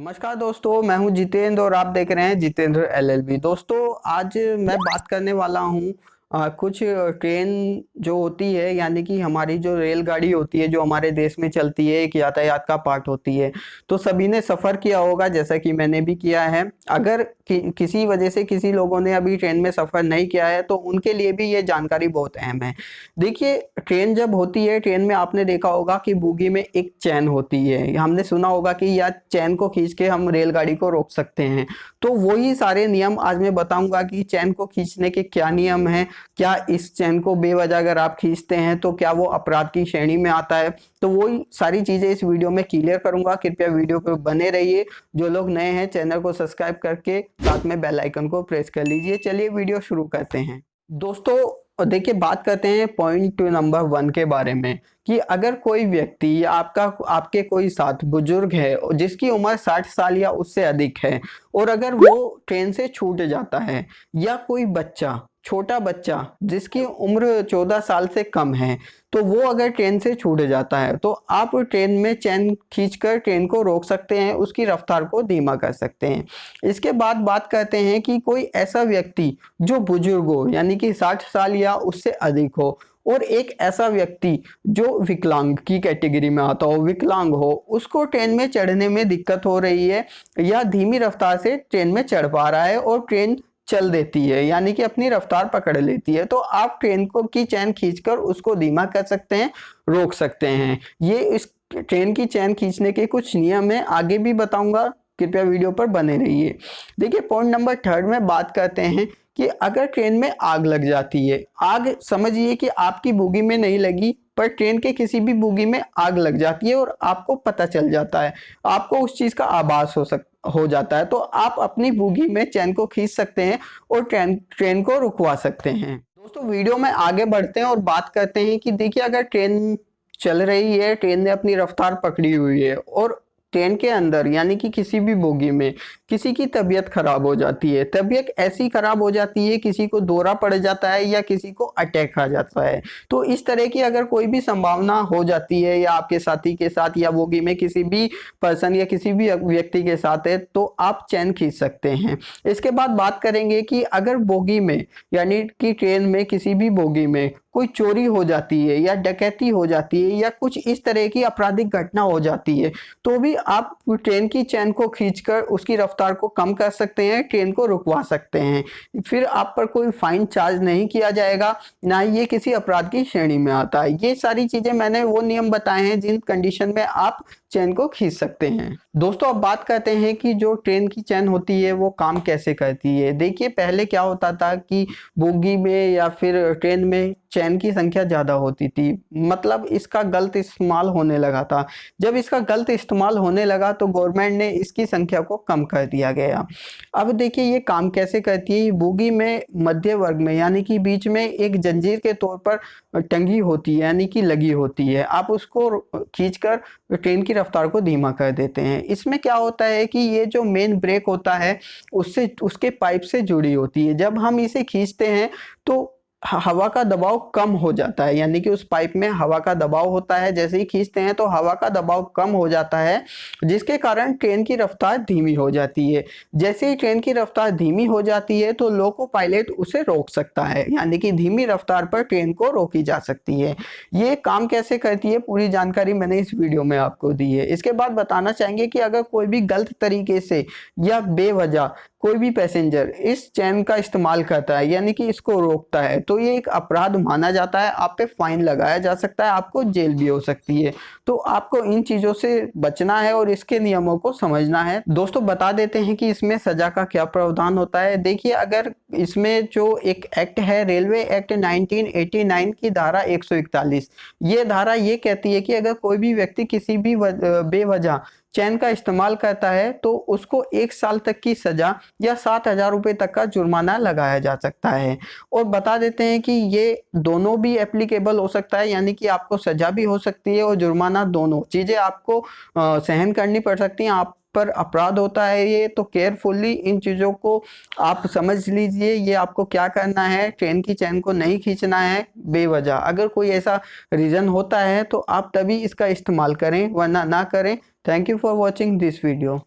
नमस्कार दोस्तों, मैं हूं जितेंद्र और आप देख रहे हैं जितेंद्र एलएलबी। दोस्तों, आज मैं बात करने वाला हूं कुछ ट्रेन जो होती है, यानी कि हमारी जो रेलगाड़ी होती है जो हमारे देश में चलती है, एक यातायात का पार्ट होती है। तो सभी ने सफ़र किया होगा, जैसा कि मैंने भी किया है। अगर किसी वजह से किसी लोगों ने अभी ट्रेन में सफ़र नहीं किया है तो उनके लिए भी ये जानकारी बहुत अहम है। देखिए, ट्रेन जब होती है, ट्रेन में आपने देखा होगा कि बोगी में एक चैन होती है। हमने सुना होगा कि या चैन को खींच के हम रेलगाड़ी को रोक सकते हैं। तो वही सारे नियम आज मैं बताऊंगा कि चैन को खींचने के क्या नियम हैं, क्या इस चैन को बेवजह अगर आप खींचते हैं तो क्या वो अपराध की श्रेणी में आता है। तो वही सारी चीजें इस वीडियो में क्लियर करूंगा। कृपया वीडियो पर बने रहिए। जो लोग नए हैं, चैनल को सब्सक्राइब करके साथ में बेल आइकन को प्रेस कर लीजिए। चलिए वीडियो शुरू करते हैं। दोस्तों देखिए, बात करते हैं पॉइंट नंबर 1 के बारे में कि अगर कोई व्यक्ति या आपके कोई साथ बुजुर्ग है और जिसकी उम्र 60 साल या उससे अधिक है, और अगर वो ट्रेन से छूट जाता है, या कोई बच्चा, छोटा बच्चा जिसकी उम्र 14 साल से कम है, तो वो अगर ट्रेन से छूट जाता है तो आप ट्रेन में चैन खींचकर ट्रेन को रोक सकते हैं, उसकी रफ्तार को धीमा कर सकते हैं। इसके बाद बात करते हैं कि कोई ऐसा व्यक्ति जो बुजुर्ग हो, यानी कि 60 साल या उससे अधिक हो, और एक ऐसा व्यक्ति जो विकलांग की कैटेगरी में आता हो, विकलांग हो, उसको ट्रेन में चढ़ने में दिक्कत हो रही है या धीमी रफ्तार से ट्रेन में चढ़ पा रहा है और ट्रेन चल देती है, यानी कि अपनी रफ्तार पकड़ लेती है, तो आप ट्रेन को की चैन खींचकर उसको धीमा कर सकते हैं, रोक सकते हैं। ये इस ट्रेन की चैन खींचने के कुछ नियम है, आगे भी बताऊंगा। कृपया वीडियो पर बने रहिए। देखिए, पॉइंट नंबर 3 में बात करते हैं कि अगर ट्रेन में आग लग जाती है, आग समझिए कि आपकी बोगी में नहीं लगी पर ट्रेन के किसी भी बोगी में आग लग जाती है और आपको पता चल जाता है, आपको उस चीज का आभास हो जाता है, तो आप अपनी बोगी में चैन को खींच सकते हैं और ट्रेन को रुकवा सकते हैं। दोस्तों, वीडियो में आगे बढ़ते हैं और बात करते हैं कि देखिए, अगर ट्रेन चल रही है, ट्रेन ने अपनी रफ्तार पकड़ी हुई है और ट्रेन के अंदर यानी कि किसी भी बोगी में किसी की तबीयत खराब हो जाती है, तबीयत ऐसी खराब हो जाती है, किसी को दौरा पड़ जाता है या किसी को अटैक आ जाता है, तो इस तरह की अगर कोई भी संभावना हो जाती है या आपके साथी के साथ या बोगी में किसी भी पर्सन या किसी भी व्यक्ति के साथ है, तो आप चैन खींच सकते हैं। इसके बाद बात करेंगे कि अगर बोगी में यानी कि ट्रेन में किसी भी बोगी में कोई चोरी हो जाती है या डकैती हो जाती है या कुछ इस तरह की आपराधिक घटना हो जाती है, तो भी आप ट्रेन की चैन को खींचकर उसकी रफ्तार को कम कर सकते हैं, ट्रेन को रुकवा सकते हैं। फिर आप पर कोई फाइन चार्ज नहीं किया जाएगा, ना ये किसी अपराध की श्रेणी में आता है। ये सारी चीजें मैंने वो नियम बताए हैं जिन कंडीशन में आप चैन को खींच सकते हैं। दोस्तों, अब बात करते हैं कि जो ट्रेन की चैन होती है वो काम कैसे करती है। देखिए, पहले क्या होता था कि बोगी में या फिर ट्रेन में चैन की संख्या ज़्यादा होती थी, मतलब इसका गलत इस्तेमाल होने लगा था। जब इसका गलत इस्तेमाल होने लगा तो गवर्नमेंट ने इसकी संख्या को कम कर दिया गया। अब देखिए, ये काम कैसे करती है। बोगी में मध्य वर्ग में यानी कि बीच में एक जंजीर के तौर पर टंगी होती है, यानी कि लगी होती है। आप उसको खींचकर ट्रेन की रफ्तार को धीमा कर देते हैं। इसमें क्या होता है कि ये जो मेन ब्रेक होता है उससे उसके पाइप से जुड़ी होती है। जब हम इसे खींचते हैं तो हवा का दबाव कम हो जाता है, यानी कि उस पाइप में हवा का दबाव होता है। जैसे ही खींचते हैं तो हवा का दबाव कम हो जाता है, जिसके कारण ट्रेन की रफ्तार धीमी हो जाती है। जैसे ही ट्रेन की रफ्तार धीमी हो जाती है तो लोको पायलट उसे रोक सकता है, यानी कि धीमी रफ्तार पर ट्रेन को रोकी जा सकती है। ये काम कैसे करती है, पूरी जानकारी मैंने इस वीडियो में आपको दी है। इसके बाद बताना चाहेंगे कि अगर कोई भी गलत तरीके से या बेवजह कोई भी पैसेंजर इस चैन का इस्तेमाल करता है, यानी कि इसको रोकता है, तो ये एक अपराध माना जाता है। आप पे फाइन लगाया जा सकता है, आपको जेल भी हो सकती है। तो आपको इन चीज़ों से बचना है और इसके नियमों को समझना है। दोस्तों, बता देते हैं कि इसमें सजा का क्या प्रावधान होता है। देखिए, अगर इसमें जो एक एक्ट है, रेलवे एक्ट 1989 की धारा 141, ये धारा ये कहती है कि अगर कोई भी व्यक्ति किसी भी बेवजह चैन का इस्तेमाल करता है तो उसको 1 साल तक की सजा या 7,000 रुपये तक का जुर्माना लगाया जा सकता है। और बता देते हैं कि ये दोनों भी एप्लीकेबल हो सकता है, यानी कि आपको सजा भी हो सकती है और जुर्माना, दोनों चीज़ें आपको सहन करनी पड़ सकती हैं। आप पर अपराध होता है ये, तो केयरफुली इन चीज़ों को आप समझ लीजिए। ये आपको क्या करना है, ट्रेन की चैन को नहीं खींचना है बेवजह। अगर कोई ऐसा रीज़न होता है तो आप तभी इसका इस्तेमाल करें, वरना ना करें। Thank you for watching this video.